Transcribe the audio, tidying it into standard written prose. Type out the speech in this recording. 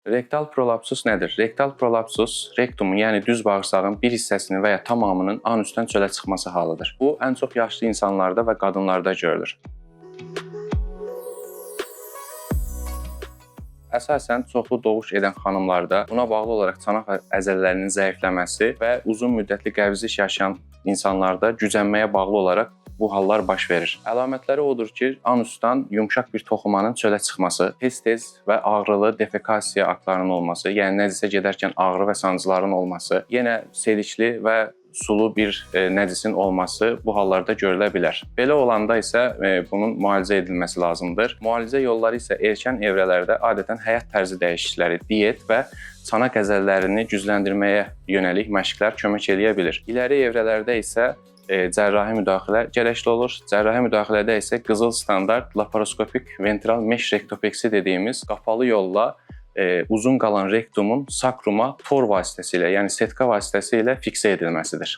Rektal prolapsus nədir? Rektal prolapsus rektumun, yəni düz bağırsağın bir hissəsinin və ya tamamının anüsdən çölə çıxması halıdır. Bu, ən çox yaşlı insanlarda və qadınlarda görülür. Əsasən çoxlu doğuş edən xanımlarda buna bağlı olaraq çanaq əzələlərinin zəifləməsi və uzun müddətli qəbzlik yaşayan insanlarda gücənməyə bağlı olaraq bu hallar baş verir. Əlamətləri odur ki, anusdan yumşaq bir toxumanın çölə çıxması, tez-tez və ağrılı defekasiya aktlarının olması, yəni nəzəsə gedərkən ağrı və sancıların olması, yenə selikli və sulu bir nəcisin olması bu hallarda görülə bilər. Belə olanda isə bunun müalicə edilməsi lazımdır. Müalicə yolları isə erkən evrələrdə adətən həyat tərzi dəyişiklikləri, diet və çanaq əzələlərini gücləndirməyə yönəlik məşqlər kömək edə bilər. İləri evrələrdə isə cərrahi müdaxilə gərəkli olur. Cərrahi müdaxilədə isə qızıl standart laparoskopik ventral mesh rektopeksi dediyimiz qapalı yolla uzun qalan rektumun sakruma tor vasitəsilə, yəni setka vasitəsilə fiksə edilməsidir.